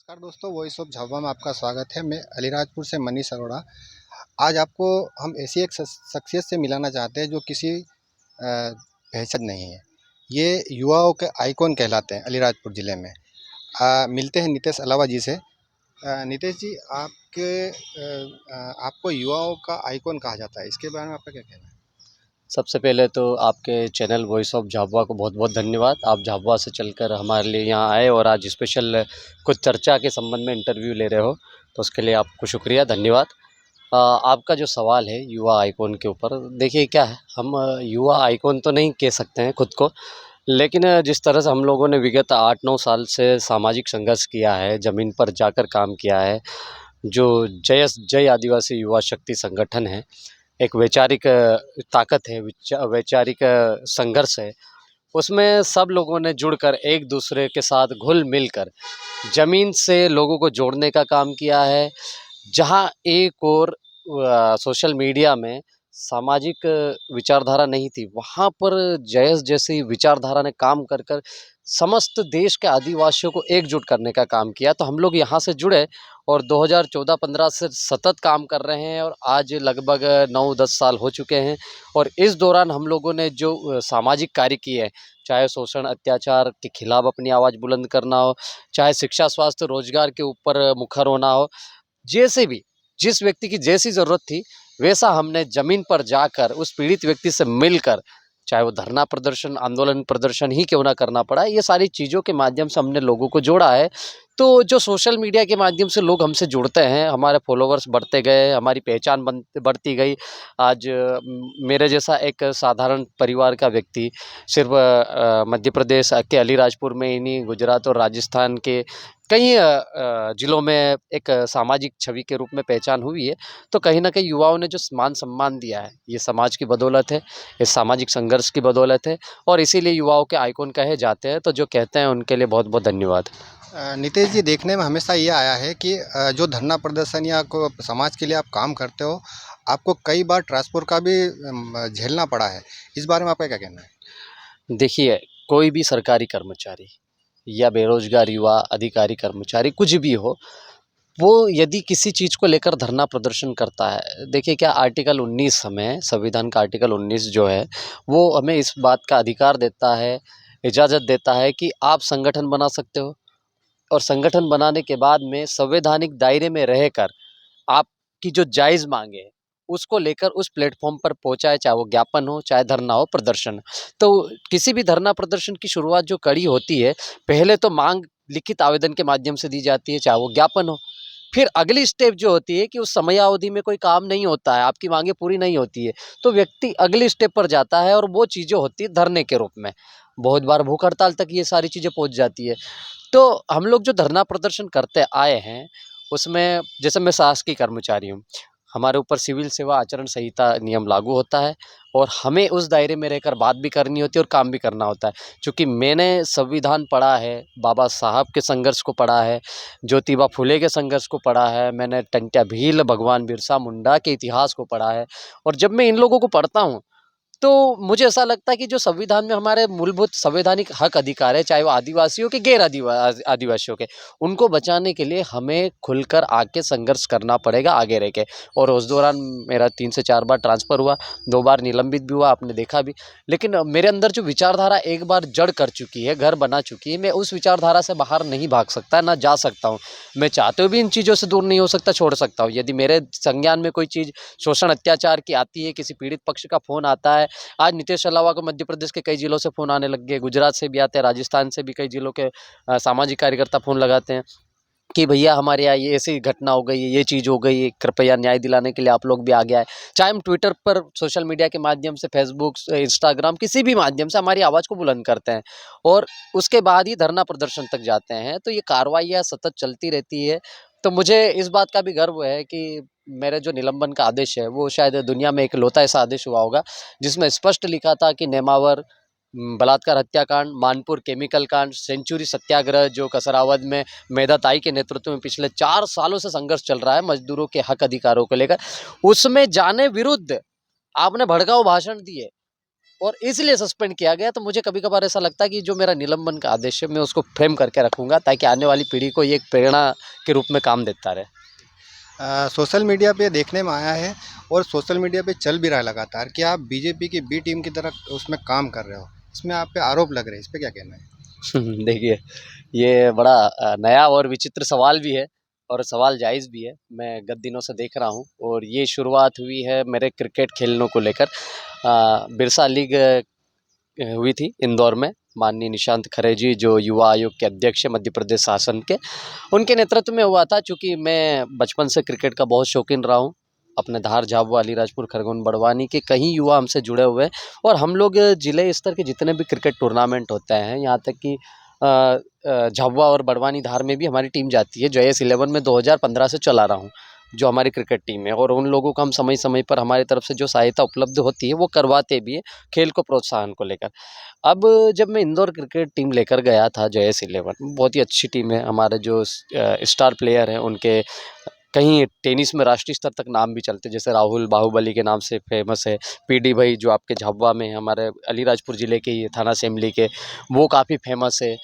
नमस्कार दोस्तों, voice of Jhabua में आपका स्वागत है। मैं अलीराजपुर से मनीष अरोड़ा। आज आपको हम ऐसी एक शख्सियत से मिलाना चाहते हैं जो किसी पहचान नहीं है। ये युवाओं के आइकॉन कहलाते हैं अलीराजपुर ज़िले में। मिलते हैं नितेश अलावा जी से। नितेश जी, आपको युवाओं का आइकॉन कहा जाता है, इसके बारे में आपका क्या कहना है? सबसे पहले तो आपके चैनल वॉइस ऑफ झाबुआ को बहुत बहुत धन्यवाद। आप झाबुआ से चलकर हमारे लिए यहाँ आए और आज स्पेशल कुछ चर्चा के संबंध में इंटरव्यू ले रहे हो, तो उसके लिए आपको शुक्रिया, धन्यवाद। आपका जो सवाल है युवा आइकॉन के ऊपर, देखिए क्या है, हम युवा आइकॉन तो नहीं कह सकते हैं खुद को, लेकिन जिस तरह से हम लोगों ने विगत 8-9 साल से सामाजिक संघर्ष किया है, ज़मीन पर जाकर काम किया है, जो जय आदिवासी युवा शक्ति संगठन है, एक वैचारिक ताकत है, वैचारिक संघर्ष है, उसमें सब लोगों ने जुड़कर एक दूसरे के साथ घुल मिलकर ज़मीन से लोगों को जोड़ने का काम किया है। जहाँ एक और सोशल मीडिया में सामाजिक विचारधारा नहीं थी, वहाँ पर जयस जैसी विचारधारा ने काम कर कर समस्त देश के आदिवासियों को एकजुट करने का काम किया। तो हम लोग यहाँ से जुड़े और 2014-15 से सतत काम कर रहे हैं और आज लगभग 9-10 साल हो चुके हैं। और इस दौरान हम लोगों ने जो सामाजिक कार्य किए हैं, चाहे शोषण अत्याचार के खिलाफ अपनी आवाज़ बुलंद करना हो, चाहे शिक्षा स्वास्थ्य रोजगार के ऊपर मुखर होना हो, जैसे भी जिस व्यक्ति की जैसी ज़रूरत थी, वैसा हमने ज़मीन पर जाकर उस पीड़ित व्यक्ति से मिलकर, चाहे वो धरना प्रदर्शन, आंदोलन प्रदर्शन ही क्यों ना करना पड़ा, ये सारी चीज़ों के माध्यम से हमने लोगों को जोड़ा है। तो जो सोशल मीडिया के माध्यम से लोग हमसे जुड़ते हैं, हमारे फॉलोवर्स बढ़ते गए, हमारी पहचान बढ़ती गई। आज मेरे जैसा एक साधारण परिवार का व्यक्ति सिर्फ मध्य प्रदेश के अलीराजपुर में ही नहीं, गुजरात और राजस्थान के कई ज़िलों में एक सामाजिक छवि के रूप में पहचान हुई है। तो कहीं न कहीं युवाओं ने जो मान सम्मान दिया है, ये समाज की बदौलत है, ये सामाजिक संघर्ष की बदौलत है और इसीलिए युवाओं के आइकॉन कहे जाते हैं। तो जो कहते हैं उनके लिए बहुत बहुत धन्यवाद। नितेश जी, देखने में हमेशा ये आया है कि जो धरना प्रदर्शन या को समाज के लिए आप काम करते हो, आपको कई बार ट्रांसपोर्ट का भी झेलना पड़ा है। इस बारे में आपका क्या कहना है? देखिए, कोई भी सरकारी कर्मचारी या बेरोजगार युवा, अधिकारी, कर्मचारी कुछ भी हो, वो यदि किसी चीज़ को लेकर धरना प्रदर्शन करता है, देखिए क्या आर्टिकल 19 हमें संविधान का आर्टिकल 19 जो है, वो हमें इस बात का अधिकार देता है, इजाज़त देता है कि आप संगठन बना सकते हो और संगठन बनाने के बाद में संवैधानिक दायरे में रहकर आपकी जो जायज़ माँगे हैं, उसको लेकर उस प्लेटफ़ॉर्म पर पहुँचाएँ, चाहे वो ज्ञापन हो, चाहे धरना हो, प्रदर्शन। तो किसी भी धरना प्रदर्शन की शुरुआत जो कड़ी होती है, पहले तो माँग लिखित आवेदन के माध्यम से दी जाती है, चाहे वो ज्ञापन हो। फिर अगली स्टेप जो होती है कि उस समयावधि में कोई काम नहीं होता है, आपकी माँगें पूरी नहीं होती है, तो व्यक्ति अगली स्टेप पर जाता है और वो चीज़ें होती हैं धरने के रूप में। बहुत बार भूख हड़ताल तक ये सारी चीज़ें पहुँच जाती है। तो हम लोग जो धरना प्रदर्शन करते आए हैं, उसमें जैसे मैं शासकीय कर्मचारी हूँ, हमारे ऊपर सिविल सेवा आचरण संहिता नियम लागू होता है और हमें उस दायरे में रहकर बात भी करनी होती है और काम भी करना होता है। चूँकि मैंने संविधान पढ़ा है, बाबा साहब के संघर्ष को पढ़ा है, ज्योतिबा फुले के संघर्ष को पढ़ा है, मैंने टंट्या भील, भगवान बिरसा मुंडा के इतिहास को पढ़ा है और जब मैं इन लोगों को पढ़ता हूँ, तो मुझे ऐसा लगता है कि जो संविधान में हमारे मूलभूत संवैधानिक हक अधिकार है, चाहे वो आदिवासियों के, आदिवासियों के, उनको बचाने के लिए हमें खुलकर आके संघर्ष करना पड़ेगा आगे रह के। और उस दौरान मेरा 3 से 4 बार ट्रांसफ़र हुआ, 2 बार निलंबित भी हुआ, आपने देखा भी। लेकिन मेरे अंदर जो विचारधारा एक बार जड़ कर चुकी है, घर बना चुकी है, मैं उस विचारधारा से बाहर नहीं भाग सकता, ना जा सकता हूँ। मैं चाहते हुए भी इन चीज़ों से दूर नहीं हो सकता, छोड़ सकता हूँ। यदि मेरे संज्ञान में कोई चीज़ शोषण अत्याचार की आती है, किसी पीड़ित पक्ष का फ़ोन आता है, आज नीतीश अलावा को मध्य प्रदेश के कई जिलों से फ़ोन आने लग गए, गुजरात से भी आते हैं, राजस्थान से भी कई जिलों के सामाजिक कार्यकर्ता फ़ोन लगाते हैं कि भैया हमारे यहाँ ये ऐसी घटना हो गई है, ये चीज़ हो गई है, कृपया न्याय दिलाने के लिए आप लोग भी आगे आए। चाहे हम ट्विटर पर, सोशल मीडिया के माध्यम से, फेसबुक, इंस्टाग्राम, किसी भी माध्यम से हमारी आवाज़ को बुलंद करते हैं और उसके बाद ही धरना प्रदर्शन तक जाते हैं। तो ये कार्रवाइयाँ सतत चलती रहती है। तो मुझे इस बात का भी गर्व है कि मेरे जो निलंबन का आदेश है, वो शायद दुनिया में इकलौता ऐसा आदेश हुआ होगा, जिसमें स्पष्ट लिखा था कि नेमावर बलात्कार हत्याकांड, मानपुर केमिकल कांड, सेंचुरी सत्याग्रह जो कसरावद में मेधा ताई के नेतृत्व में पिछले 4 सालों से संघर्ष चल रहा है मजदूरों के हक अधिकारों को लेकर, उसमें जाने विरुद्ध आपने भड़काऊ भाषण दिए और इसलिए सस्पेंड किया गया। तो मुझे कभी-कभार ऐसा लगता है कि जो मेरा निलंबन का आदेश है, मैं उसको फ्रेम करके रखूँगा ताकि आने वाली पीढ़ी को ये एक प्रेरणा के रूप में काम देता रहे। सोशल मीडिया पे देखने में आया है और सोशल मीडिया पे चल भी रहा है लगातार कि आप बीजेपी की बी टीम की तरह उसमें काम कर रहे हो। इसमें आप पे आरोप लग रहे हैं, इस पे क्या कहना है? देखिए, ये बड़ा नया और विचित्र सवाल भी है और सवाल जायज़ भी है। मैं गत दिनों से देख रहा हूँ और ये शुरुआत हुई है मेरे क्रिकेट खेलने को लेकर। बिरसा लीग हुई थी इंदौर में। माननीय निशांत खरे जी जो युवा आयोग के अध्यक्ष हैं मध्य प्रदेश शासन के, उनके नेतृत्व में हुआ था। चूँकि मैं बचपन से क्रिकेट का बहुत शौकीन रहा हूँ। अपने धार, झाबुआ, अलीराजपुर, खरगोन, बड़वानी के कई युवा हमसे जुड़े हुए हैं और हम लोग जिले स्तर के जितने भी क्रिकेट टूर्नामेंट होते हैं, यहाँ तक कि झाबुआ और बड़वानी, धार में भी हमारी टीम जाती है। JS 11 में 2015 से चला रहा हूँ, जो हमारी क्रिकेट टीम है और उन लोगों को हम समय-समय पर हमारी तरफ से जो सहायता उपलब्ध होती है, वो करवाते भी हैं, खेल को प्रोत्साहन को लेकर। अब जब मैं इंदौर क्रिकेट टीम लेकर गया था JS 11, बहुत ही अच्छी टीम है। हमारे जो स्टार प्लेयर हैं, उनके कहीं टेनिस में राष्ट्रीय स्तर तक नाम भी चलते हैं, जैसे राहुल बाहुबली के नाम से फेमस है। PD भाई जो आपके झाबुआ में हैं, हमारे अलीराजपुर ज़िले के ही है, थाना असेंबली के, वो काफ़ी फेमस है।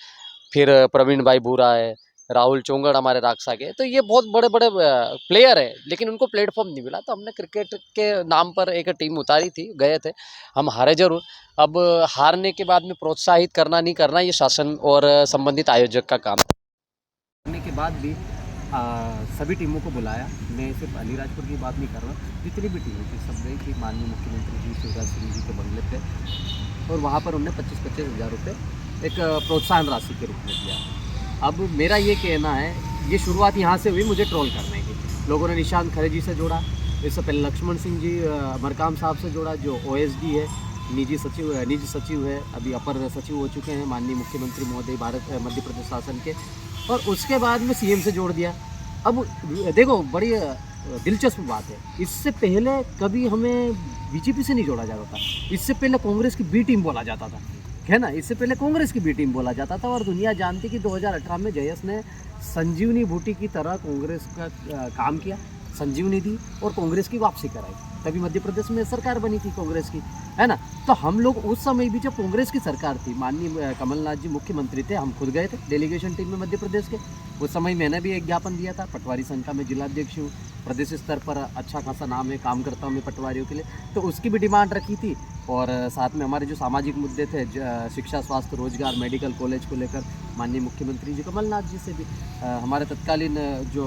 फिर प्रवीण भाई बूरा है, राहुल चोंगड़ हमारे राक्सा के। तो ये बहुत बड़े-बड़े प्लेयर हैं, लेकिन उनको प्लेटफ़ॉर्म नहीं मिला। तो हमने क्रिकेट के नाम पर एक टीम उतारी थी, गए थे। हम हारे ज़रूर। अब हारने के बाद में प्रोत्साहित करना नहीं करना, ये शासन और संबंधित आयोजक का काम है। हारने के बाद भी सभी टीमों को बुलाया। मैं सिर्फ अलीराजपुर की बात नहीं कर रहा, जितनी भी टीमें थी सब गई थी माननीय मुख्यमंत्री जी शिवराज सिंह जी के बंगले पे और वहाँ पर उन्होंने 25-25 हज़ार रुपये एक प्रोत्साहन राशि के रूप में दिया। अब मेरा ये कहना है, ये शुरुआत यहाँ से हुई मुझे ट्रोल करने की। लोगों ने निशांत खरे जी से जोड़ा, इससे पहले लक्ष्मण सिंह जी मरकाम साहब से जोड़ा जो OSD है, निजी सचिव है, अभी अपर सचिव हो चुके हैं माननीय मुख्यमंत्री महोदय मध्य प्रदेश शासन के, और उसके बाद में CM से जोड़ दिया। अब देखो बड़ी दिलचस्प बात है, इससे पहले कभी हमें BJP से नहीं जोड़ा जाता था। इससे पहले कांग्रेस की बी टीम बोला जाता था, है ना। इससे पहले कांग्रेस की बी टीम बोला जाता था और दुनिया जानती कि 2018 में JS ने संजीवनी बूटी की तरह कांग्रेस का काम किया, संजीवनी दी और कांग्रेस की वापसी कराई। तभी मध्य प्रदेश में सरकार बनी थी कांग्रेस की, है ना। तो हम लोग उस समय भी जब कांग्रेस की सरकार थी, माननीय कमलनाथ जी मुख्यमंत्री थे, हम खुद गए थे डेलीगेशन टीम में मध्य प्रदेश के। उस समय मैंने भी एक ज्ञापन दिया था, पटवारी संघ का मैं जिलाध्यक्ष हूँ, प्रदेश स्तर पर अच्छा खासा नाम है, काम करता हूँ मैं पटवारियों के लिए, तो उसकी भी डिमांड रखी थी। और साथ में हमारे जो सामाजिक मुद्दे थे, शिक्षा, स्वास्थ्य, रोजगार, मेडिकल कॉलेज को लेकर माननीय मुख्यमंत्री जी कमलनाथ जी से भी, हमारे तत्कालीन जो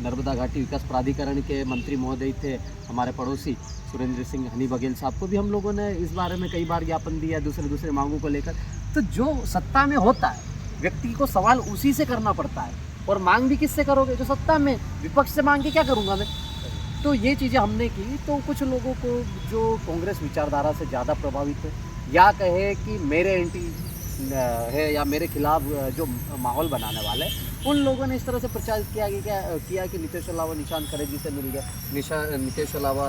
नर्मदा घाटी विकास प्राधिकरण के मंत्री महोदय थे हमारे पड़ोसी सुरेंद्र सिंह हनी बघेल साहब को भी हम लोगों ने इस बारे में कई बार ज्ञापन दिया दूसरे मांगों को लेकर। तो जो सत्ता में होता है व्यक्ति को सवाल उसी से करना पड़ता है, और मांग भी किससे करोगे, जो सत्ता में, विपक्ष से मांग के क्या करूँगा मैं। तो ये चीज़ें हमने की। तो कुछ लोगों को जो कांग्रेस विचारधारा से ज़्यादा प्रभावित है, या कहे कि मेरे एंटी है या मेरे खिलाफ जो माहौल बनाने वाले, उन लोगों ने इस तरह से प्रचार किया कि नीतीश अलावा निशांत खरे जी से मिल गया, नीतीश अलावा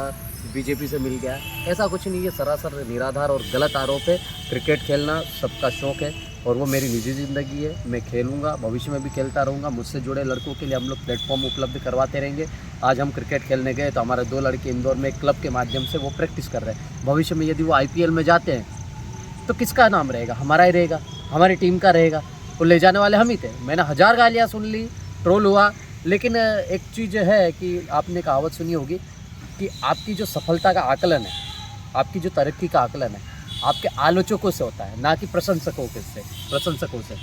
BJP से मिल गया। ऐसा कुछ नहीं है, सरासर निराधार और गलत आरोप है। क्रिकेट खेलना सबका शौक़ है और वो मेरी निजी ज़िंदगी है। मैं खेलूँगा, भविष्य में भी खेलता रहूँगा। मुझसे जुड़े लड़कों के लिए हम लोग प्लेटफॉर्म उपलब्ध करवाते रहेंगे। आज हम क्रिकेट खेलने गए तो हमारे 2 लड़के इंदौर में एक क्लब के माध्यम से वो प्रैक्टिस कर रहे हैं। भविष्य में यदि वो IPL में जाते हैं तो किसका नाम रहेगा? हमारा ही रहेगा, हमारी टीम का रहेगा। वो ले जाने वाले हम ही थे। मैंने 1000 गालियाँ सुन ली, ट्रोल हुआ, लेकिन एक चीज़ है कि आपने कहावत सुनी होगी कि आपकी जो सफलता का आकलन है, आपकी जो तरक्की का आकलन है, आपके आलोचकों से होता है, ना कि प्रशंसकों से।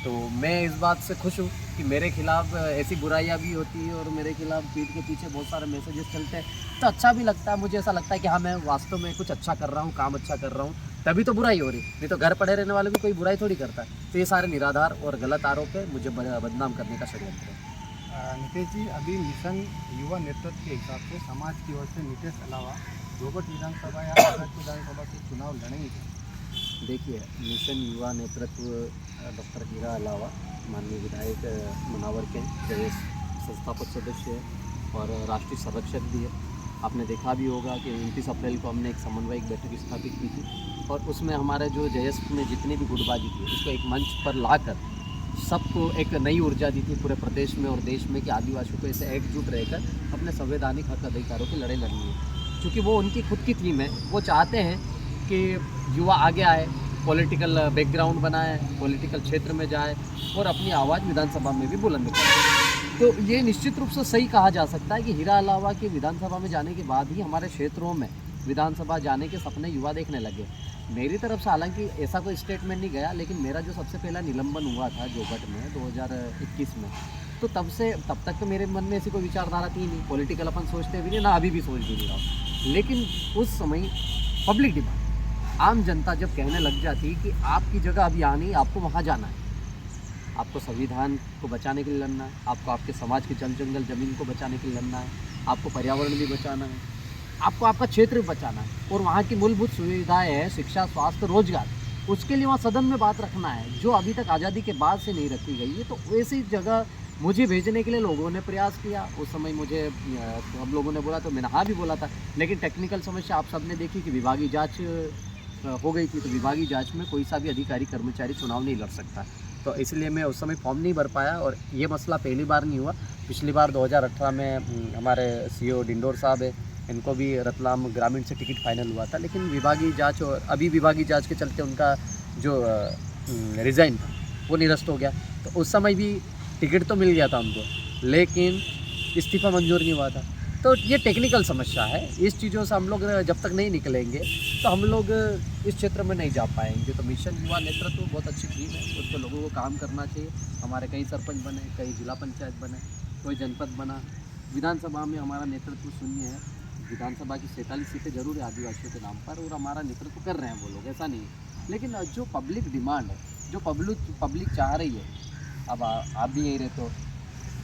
तो मैं इस बात से खुश हूँ कि मेरे खिलाफ ऐसी बुराइयाँ भी होती है और मेरे खिलाफ पीठ के पीछे बहुत सारे मैसेजेस चलते हैं, तो अच्छा भी लगता है। मुझे ऐसा लगता है कि हाँ, मैं वास्तव में कुछ अच्छा कर रहा हूँ, काम अच्छा कर रहा हूँ, तभी तो बुराई हो रही, नहीं तो घर पड़े रहने वाले भी कोई बुराई थोड़ी करता है। तो ये सारे निराधार और गलत आरोप है, मुझे बदनाम करने का षड्यंत्र है। नीतीश जी, अभी मिशन युवा नेतृत्व के हिसाब से समाज की ओर से नीतीश अलावा जोगट विधानसभा या आजाद विधानसभा से चुनाव लड़ेंगे। देखिए, मिशन युवा नेतृत्व डॉक्टर हीरा अलावा माननीय विधायक मुनावर के JS संस्थापक सदस्य है और राष्ट्रीय संरक्षक भी है। आपने देखा भी होगा कि 29 अप्रैल को हमने एक समन्वयक बैठक स्थापित की थी और उसमें हमारे जो JS में जितनी भी गुटबाजी थी उसको एक मंच पर लाकर सबको एक नई ऊर्जा दी थी पूरे प्रदेश में और देश में कि आदिवासियों को ऐसे एकजुट रहकर अपने संवैधानिक हक अधिकारों की लड़ाई लड़नी है। क्योंकि वो उनकी खुद की टीम है, वो चाहते हैं कि युवा आगे आए, पॉलिटिकल बैकग्राउंड बनाए, पॉलिटिकल क्षेत्र में जाए और अपनी आवाज़ विधानसभा में भी बुलंद करे। तो ये निश्चित रूप से सही कहा जा सकता है कि हीरा अलावा के विधानसभा में जाने के बाद ही हमारे क्षेत्रों में विधानसभा जाने के सपने युवा देखने लगे। मेरी तरफ से हालांकि ऐसा कोई स्टेटमेंट नहीं गया, लेकिन मेरा जो सबसे पहला निलंबन हुआ था जोगट में 2021 में, तो तब तक तो मेरे मन में ऐसी कोई विचारधारा थी नहीं, पॉलिटिकल अपन सोचते भी नहीं, ना अभी भी सोच भी नहीं रहा हूँ। लेकिन उस समय पब्लिक डिमांड, आम जनता जब कहने लग जाती कि आपकी जगह अभी आनी, आपको वहाँ जाना है, आपको संविधान को बचाने के लिए लड़ना है, आपको आपके समाज के जल जंगल ज़मीन को बचाने के लिए लड़ना है, आपको पर्यावरण भी बचाना है, आपको आपका क्षेत्र भी बचाना है, और वहाँ की मूलभूत सुविधाएं हैं, शिक्षा, स्वास्थ्य, रोजगार, उसके लिए वहाँ सदन में बात रखना है, जो अभी तक आज़ादी के बाद से नहीं रखी गई है। तो वैसी जगह मुझे भेजने के लिए लोगों ने प्रयास किया। उस समय मुझे हम लोगों ने बोला तो मैंने हाँ भी बोला था, लेकिन टेक्निकल समस्या आप सबने देखी कि विभागीय जाँच हो गई थी, तो विभागीय जांच में कोई सा भी अधिकारी कर्मचारी चुनाव नहीं लड़ सकता, तो इसलिए मैं उस समय फॉर्म नहीं भर पाया। और ये मसला पहली बार नहीं हुआ, पिछली बार 2018 में हमारे सीओ डिंडोर साहब है, इनको भी रतलाम ग्रामीण से टिकट फाइनल हुआ था, लेकिन विभागीय जांच और अभी विभागीय जांच के चलते उनका जो रिज़ाइन था वो निरस्त हो गया। तो उस समय भी टिकट तो मिल गया था उनको, लेकिन इस्तीफ़ा मंजूर नहीं हुआ था। तो ये टेक्निकल समस्या है, इस चीज़ों से हम लोग जब तक नहीं निकलेंगे तो हम लोग इस क्षेत्र में नहीं जा पाएंगे। तो मिशन युवा नेतृत्व बहुत अच्छी थीम है, उस पर लोगों को काम करना चाहिए। हमारे कई सरपंच बने, कई जिला पंचायत बने, कोई जनपद बना, विधानसभा में हमारा नेतृत्व शून्य है। विधानसभा की 47 सीटें जरूर है आदिवासियों के नाम पर, और हमारा नेतृत्व कर रहे हैं वो लोग, ऐसा नहीं है। लेकिन जो पब्लिक डिमांड है, जो पब्लिक चाह रही है, अब आप भी यहीं रहते हो,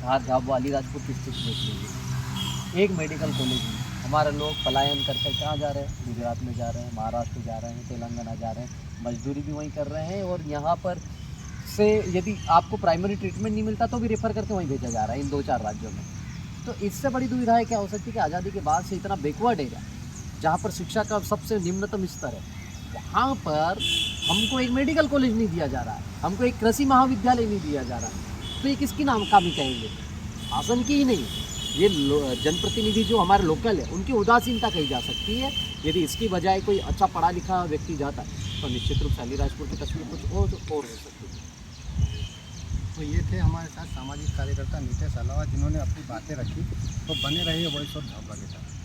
घाट झाबुआ अलीराजपुर की स्थिति देख लीजिए, एक मेडिकल कॉलेज में हमारे लोग पलायन करके कहाँ जा रहे हैं, गुजरात में जा रहे हैं, महाराष्ट्र जा रहे हैं, तेलंगाना जा रहे हैं, मजदूरी भी वहीं कर रहे हैं, और यहाँ पर से यदि आपको प्राइमरी ट्रीटमेंट नहीं मिलता तो भी रेफ़र करके वहीं भेजा जा रहा है इन 2-4 राज्यों में। तो इससे बड़ी दुविधा क्या हो सकती है कि आज़ादी के बाद से इतना बैकवर्ड एरिया, जहाँ पर शिक्षा का सबसे निम्नतम स्तर है, वहाँ पर हमको एक मेडिकल कॉलेज नहीं दिया जा रहा है, हमको एक कृषि महाविद्यालय नहीं दिया जा रहा है। तो ये किसकी नाम कामी कहेंगे? शासन की ही नहीं, ये जनप्रतिनिधि जो हमारे लोकल है उनकी उदासीनता कही जा सकती है। यदि इसकी बजाय कोई अच्छा पढ़ा लिखा व्यक्ति जाता है तो निश्चित रूप से अलीराजपुर की तस्वीर कुछ और हो सकती है। तो ये थे हमारे साथ सामाजिक कार्यकर्ता नीतेश अलावा, जिन्होंने अपनी बातें रखी। तो बने रहिए वॉइस ऑफ झाबुआ के साथ।